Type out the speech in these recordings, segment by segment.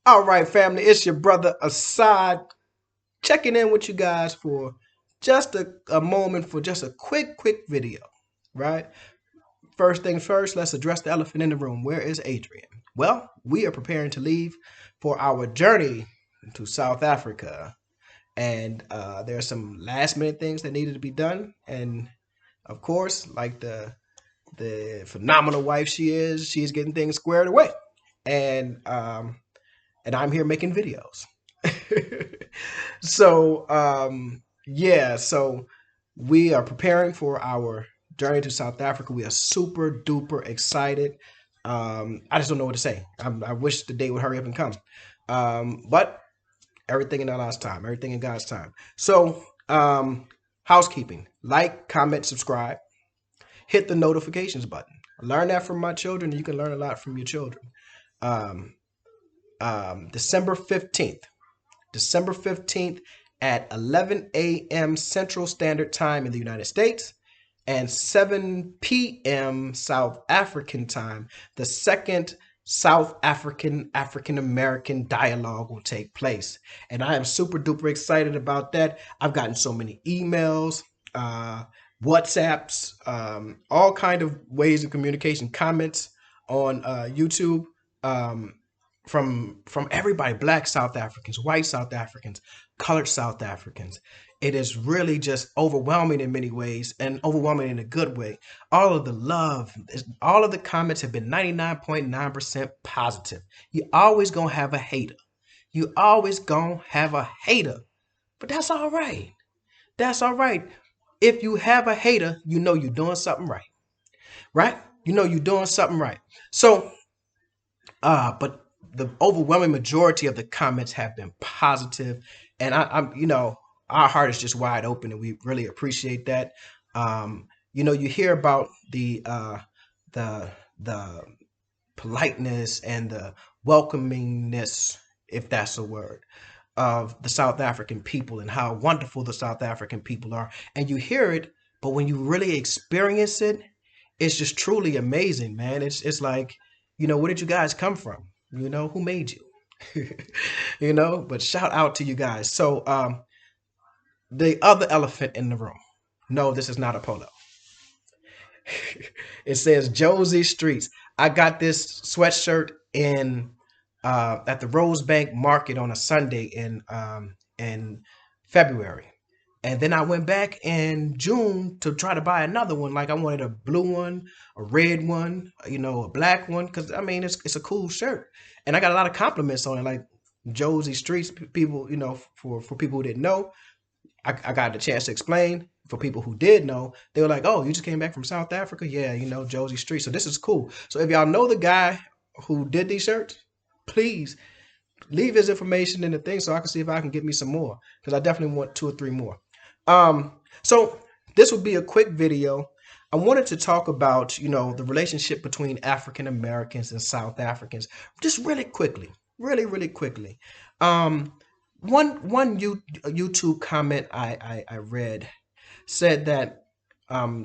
All right, family, it's your brother Assad checking in with you guys for just a moment for just a quick video, right? First things first, let's address the elephant in the room. Where is Adrian? Well, we are preparing to leave for our journey to South Africa, and there are some last minute things that needed to be done, and of course, like the phenomenal wife she is, she's getting things squared away, and and I'm here making videos. So we are preparing for our journey to South Africa. We are super duper excited. I just don't know what to say. I wish the day would hurry up and come. But everything in God's time, everything in God's time. So, housekeeping: like, comment, subscribe, hit the notifications button. I learned that from my children, and you can learn a lot from your children. Um, December 15th. December 15th at 11 a.m. Central Standard Time in the United States and 7 p.m. South African time. The second South African American dialogue will take place. And I am super duper excited about that. I've gotten so many emails, WhatsApps, all kind of ways of communication, comments on YouTube. Um, from everybody, black South Africans, white South Africans, colored South Africans. It is really just overwhelming in many ways and overwhelming in a good way. All of the love, all of the comments have been 99.9% positive. You always gonna have a hater. You always gonna have a hater. But that's all right. That's all right. If you have a hater, you know you're doing something right. Right? You know you're doing something right. So but the overwhelming majority of the comments have been positive, and I'm, our heart is just wide open, and we really appreciate that. You hear about the the politeness and the welcomingness, if that's a word, of the South African people and how wonderful the South African people are, and you hear it, but when you really experience it, it's just truly amazing, man. It's like, where did you guys come from? Who made you? But shout out to you guys. So, the other elephant in the room. No, this is not a polo. It says Josie Streets. I got this sweatshirt in at the Rosebank Market on a Sunday in February. And then I went back in June to try to buy another one. Like I wanted a blue one, a red one, a black one, because I mean it's a cool shirt. And I got a lot of compliments on it, like Josie Streets people. For people who didn't know, I got the chance to explain. For people who did know, they were like, "Oh, you just came back from South Africa? Yeah, Josie Street." So this is cool. So if y'all know the guy who did these shirts, please leave his information in the thing so I can see if I can get me some more, because I definitely want two or three more. So this will be a quick video. I wanted to talk about, the relationship between African Americans and South Africans, just really quickly, really quickly. Um, one YouTube comment I read said that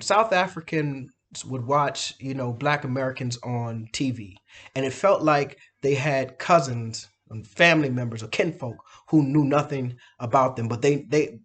South Africans would watch, Black Americans on TV, and it felt like they had cousins and family members or kinfolk who knew nothing about them, but they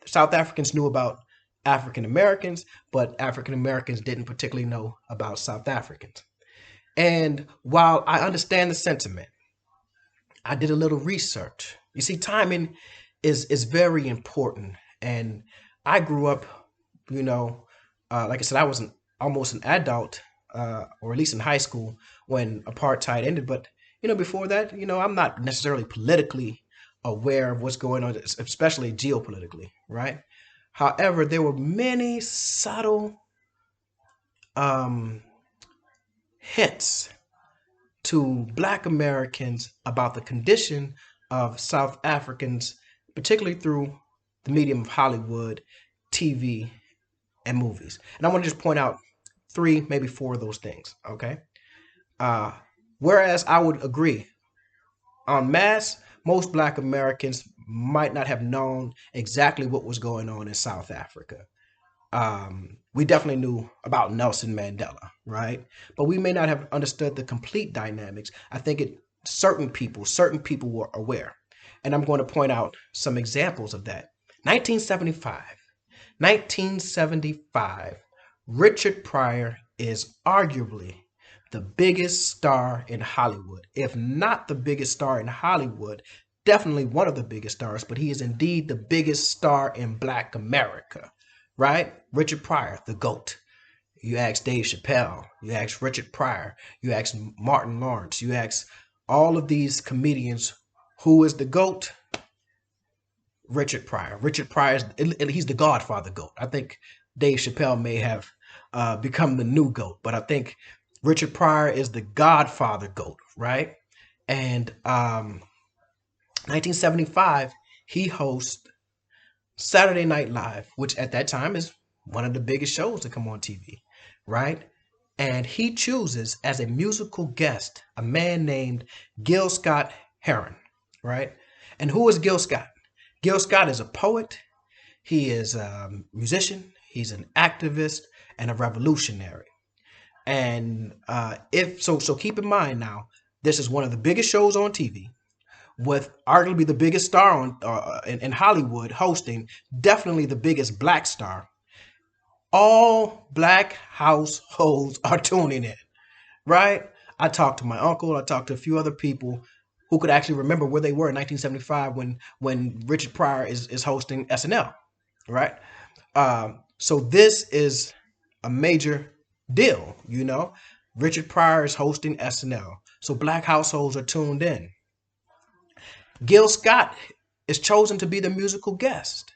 South Africans knew about African Americans, but African Americans didn't particularly know about South Africans. And while I understand the sentiment, I did a little research. You see, timing is very important. And I grew up, like I said, I was almost an adult, or at least in high school when apartheid ended. But before that, I'm not necessarily politically aware of what's going on, especially geopolitically, right? However, there were many subtle um, hints to Black Americans about the condition of South Africans, particularly through the medium of Hollywood, TV, and movies. And I want to just point out three, maybe four of those things, okay? Uh, Whereas I would agree, en masse, most Black Americans might not have known exactly what was going on in South Africa. We definitely knew about Nelson Mandela, right? But we may not have understood the complete dynamics. I think it certain people were aware. And I'm going to point out some examples of that. 1975, Richard Pryor is arguably the biggest star in Hollywood. If not the biggest star in Hollywood, definitely one of the biggest stars, but he is indeed the biggest star in Black America, right? Richard Pryor, the GOAT. You ask Dave Chappelle, you ask Richard Pryor, you ask Martin Lawrence, you ask all of these comedians, who is the GOAT? Richard Pryor. Richard Pryor, he's the Godfather GOAT. I think Dave Chappelle may have become the new GOAT, but I think Richard Pryor is the Godfather GOAT, right? And 1975, he hosts Saturday Night Live, which at that time is one of the biggest shows to come on TV, right? And he chooses as a musical guest a man named Gil Scott-Heron, right? And who is Gil Scott? Gil Scott is a poet. He is a musician. He's an activist and a revolutionary. And if so, keep in mind now, this is one of the biggest shows on TV, with arguably the biggest star on in Hollywood hosting, definitely the biggest Black star. All Black households are tuning in, right? I talked to my uncle. I talked to a few other people who could actually remember where they were in 1975 when Richard Pryor is hosting SNL, right? So this is a major deal, you know. Richard Pryor is hosting SNL, so Black households are tuned in. Gil Scott is chosen to be the musical guest.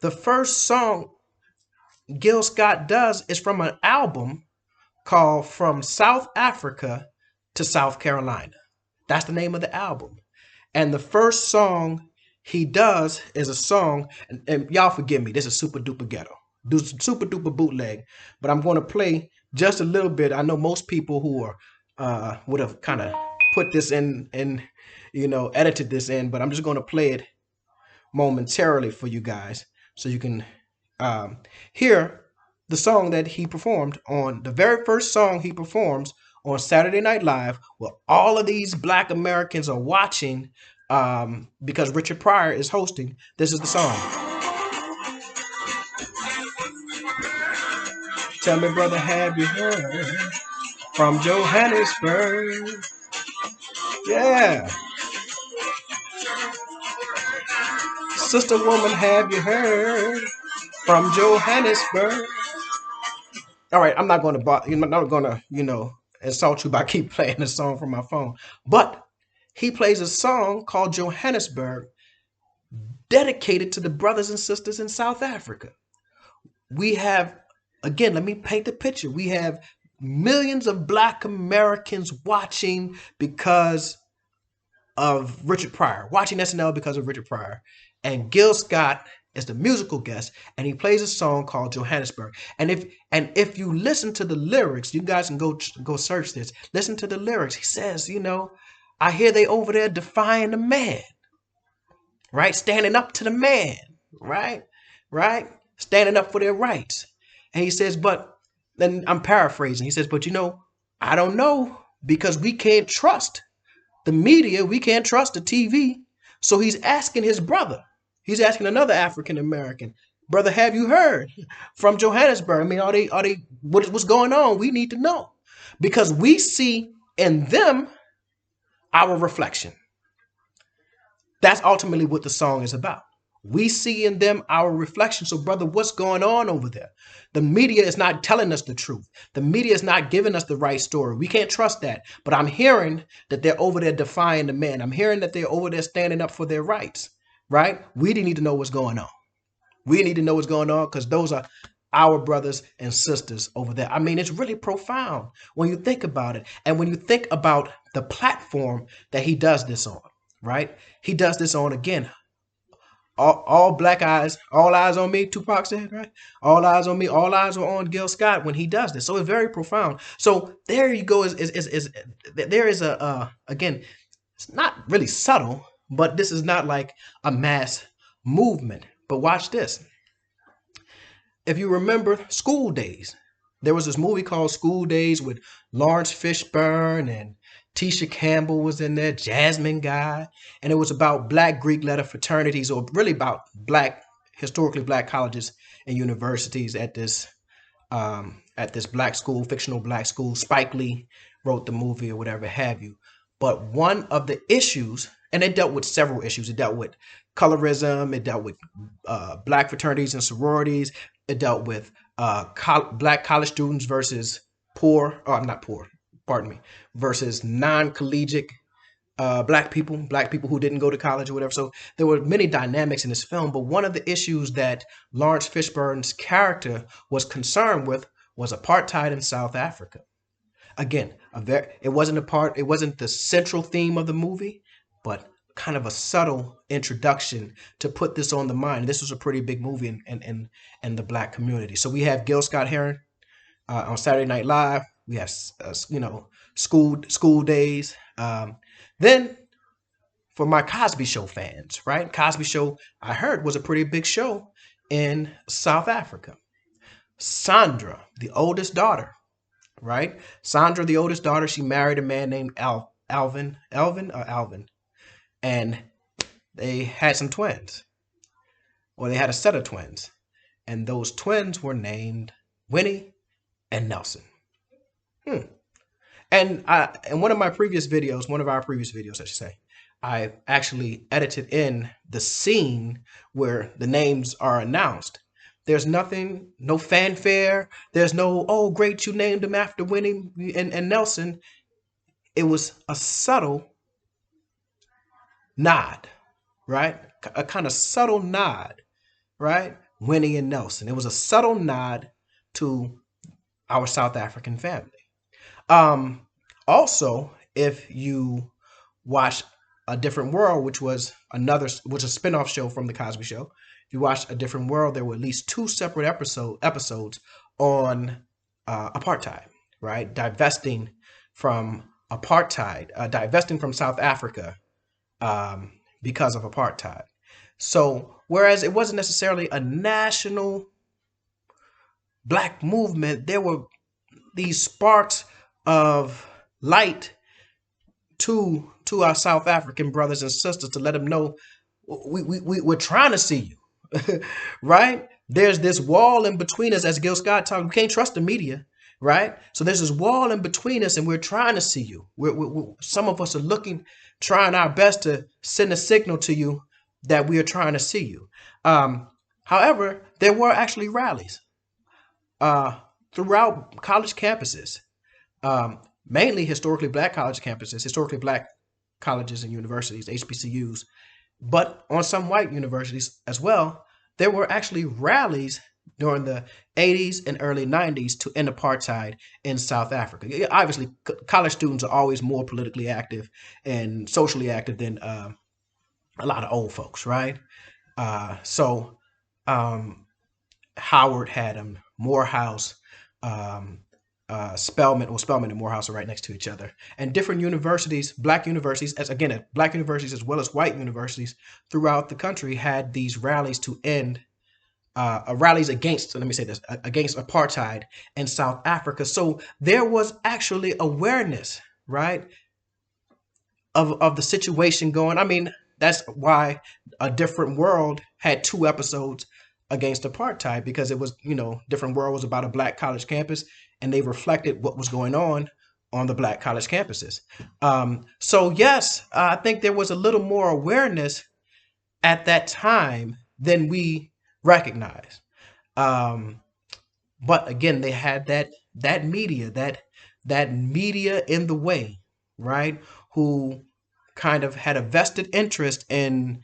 The first song Gil Scott does is from an album called From South Africa to South Carolina. That's the name of the album. And the first song he does is a song, and y'all forgive me, this is super duper ghetto, super duper bootleg, but I'm going to play just a little bit. I know most people who are would have kind of put this in, you know, edited this in, but I'm just going to play it momentarily for you guys so you can hear the song that he performed on, the very first song he performs on Saturday Night Live, where all of these Black Americans are watching because Richard Pryor is hosting. This is the song. Tell me, brother, have you heard from Johannesburg? Yeah. Sister woman, have you heard from Johannesburg? All right, I'm not going to insult you by keep playing the song from my phone. But he plays a song called Johannesburg, dedicated to the brothers and sisters in South Africa. We have, again, let me paint the picture. We have millions of Black Americans watching because of Richard Pryor, watching SNL because of Richard Pryor. And Gil Scott is the musical guest, and he plays a song called Johannesburg. And if you listen to the lyrics, you guys can go search this. Listen to the lyrics. He says, you know, I hear they over there defying the man, right? Standing up to the man, right? Standing up for their rights. And he says, but then I'm paraphrasing. He says, but you know, I don't know, because we can't trust the media. We can't trust the TV. So he's asking his brother. He's asking another African American, brother, have you heard from Johannesburg? I mean, are they, what's going on? We need to know, because we see in them our reflection. That's ultimately what the song is about. We see in them our reflection. So, brother, what's going on over there? The media is not telling us the truth. The media is not giving us the right story. We can't trust that. But I'm hearing that they're over there defying the man. I'm hearing that they're over there standing up for their rights, right? We need to know what's going on. We need to know what's going on, because those are our brothers and sisters over there. I mean, it's really profound when you think about it. And when you think about the platform that he does this on, right? He does this on, again, all black eyes, all eyes on me, Tupac said, right? All eyes on me, all eyes are on Gil Scott when he does this. So it's very profound. So there you go, there is again, it's not really subtle, but this is not like a mass movement. But watch this. If you remember School Days, there was this movie called School Days with Lawrence Fishburne Tisha Campbell was in there, Jasmine Guy, and it was about black Greek letter fraternities, or really about historically black colleges and universities at this black school, fictional black school. Spike Lee wrote the movie or whatever have you. But one of the issues, and it dealt with several issues. It dealt with colorism. It dealt with black fraternities and sororities. It dealt with black college students versus poor, or not poor, pardon me, versus non-collegiate black people who didn't go to college or whatever. So there were many dynamics in this film, but one of the issues that Lawrence Fishburne's character was concerned with was apartheid in South Africa. Again, it wasn't the central theme of the movie, but kind of a subtle introduction to put this on the mind. This was a pretty big movie in the black community. So we have Gil Scott-Heron on Saturday Night Live. We have school days. Then for my Cosby Show fans, right? Cosby Show, I heard, was a pretty big show in South Africa. Sandra, the oldest daughter, right? Sandra, the oldest daughter, she married a man named Alvin, and they had some twins, or they had a set of twins, and those twins were named Winnie and Nelson. And in one of our previous videos, I should say, I actually edited in the scene where the names are announced. There's nothing, no fanfare. There's no, oh, great, you named him after Winnie and Nelson. It was a subtle nod, right? A kind of subtle nod, right? Winnie and Nelson. It was a subtle nod to our South African family. Also, if you watch A Different World, which was a spinoff show from The Cosby Show, if you watch A Different World, there were at least 2 separate episodes on apartheid, right? Divesting from South Africa because of apartheid. So, whereas it wasn't necessarily a national black movement, there were these sparks of light to our South African brothers and sisters to let them know we're trying to see you, right? There's this wall in between us, as Gil Scott talked. We can't trust the media, right? So there's this wall in between us, and we're trying to see you. Some of us are trying our best to send a signal to you that we are trying to see you. However, there were actually rallies throughout college campuses. Mainly historically black college campuses, historically black colleges and universities, HBCUs, but on some white universities as well. There were actually rallies during the 80s and early 90s to end apartheid in South Africa. Obviously, college students are always more politically active and socially active than a lot of old folks, right? So Howard had them, Morehouse, Spelman and Morehouse are right next to each other. And different universities, black universities, black universities as well as white universities throughout the country had these rallies to end, rallies against, against apartheid in South Africa. So there was actually awareness, right, of the situation going. I mean, that's why A Different World had 2 episodes against apartheid, because it was, Different World was about a black college campus, and they reflected what was going on the black college campuses. So yes, I think there was a little more awareness at that time than we recognize. But again, they had that media in the way, right? Who kind of had a vested interest in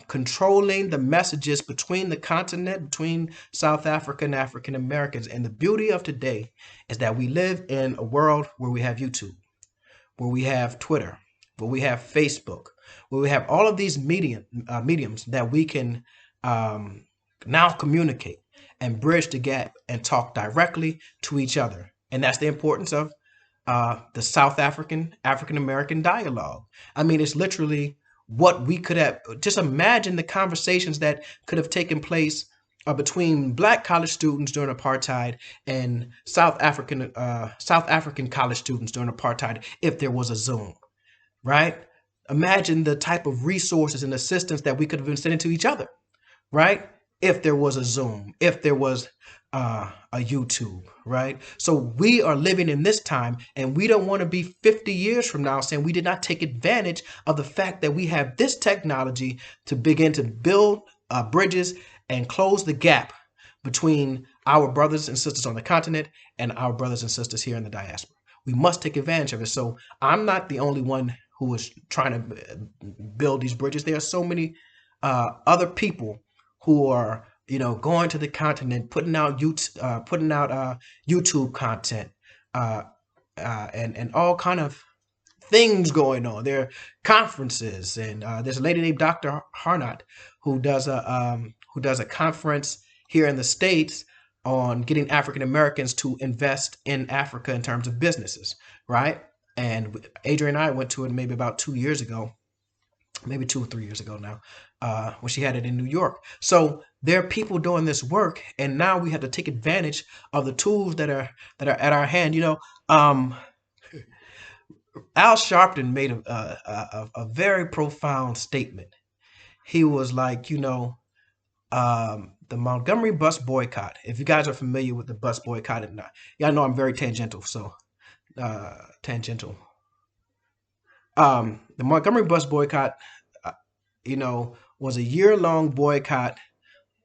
controlling the messages between the continent, between South Africa and African Americans. And the beauty of today is that we live in a world where we have YouTube, where we have Twitter, where we have Facebook, where we have all of these mediums that we can now communicate and bridge the gap and talk directly to each other. And that's the importance of the South African American dialogue. I mean, it's literally what we could have, just imagine the conversations that could have taken place between black college students during apartheid and South African college students during apartheid if there was a Zoom, right? Imagine the type of resources and assistance that we could have been sending to each other, right? If there was a Zoom, if there was a YouTube, right? So we are living in this time, and we don't want to be 50 years from now saying we did not take advantage of the fact that we have this technology to begin to build bridges and close the gap between our brothers and sisters on the continent and our brothers and sisters here in the diaspora. We must take advantage of it. So I'm not the only one who is trying to build these bridges. There are so many other people who are, going to the continent, putting out YouTube content, and all kind of things going on. There are conferences, and there's a lady named Dr. Harnott who does a conference here in the States on getting African Americans to invest in Africa in terms of businesses, right? And Adrian and I went to it maybe about 2 years ago, maybe 2 or 3 years ago now, when she had it in New York. So there are people doing this work, and now we have to take advantage of the tools that are at our hand. Al Sharpton made a very profound statement. He was like, the Montgomery bus boycott. If you guys are familiar with the bus boycott, and y'all know I'm very tangential, so tangential. The Montgomery bus boycott, was a year-long boycott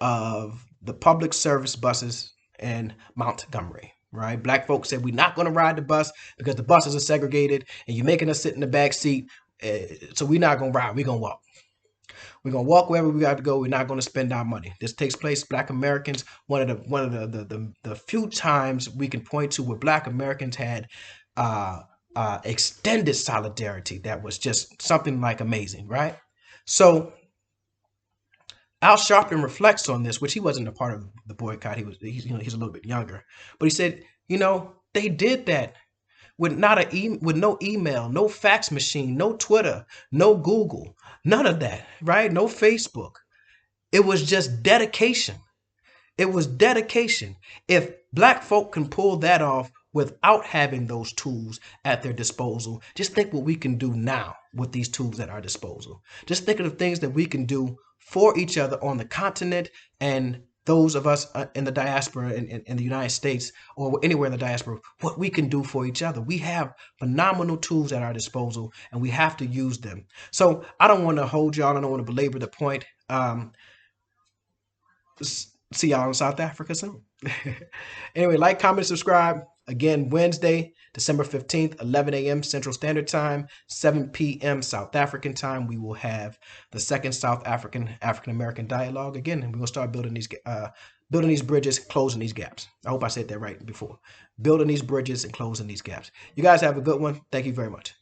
of the public service buses in Montgomery, right? Black folks said, we're not going to ride the bus because the buses are segregated and you're making us sit in the back seat. So we're not going to ride. We're going to walk. We're going to walk wherever we got to go. We're not going to spend our money. This takes place, Black Americans, one of the few times we can point to where Black Americans had extended solidarity that was just something like amazing, right? So Al Sharpton reflects on this, which he wasn't a part of the boycott. He's a little bit younger, but he said, they did that with with no email, no fax machine, no Twitter, no Google, none of that, right? No Facebook. It was just dedication. It was dedication. If Black folk can pull that off without having those tools at their disposal, just think what we can do now with these tools at our disposal. Just think of the things that we can do for each other on the continent, and those of us in the diaspora in the United States or anywhere in the diaspora, what we can do for each other. We have phenomenal tools at our disposal, and we have to use them. So I don't want to hold y'all. I don't want to belabor the point. See y'all in South Africa soon. Anyway, like, comment, subscribe. Again, Wednesday, December 15th, 11 a.m. Central Standard Time, 7 p.m. South African time. We will have the second South African American dialogue again, and we're gonna start building these bridges, closing these gaps. I hope I said that right before. Building these bridges and closing these gaps. You guys have a good one. Thank you very much.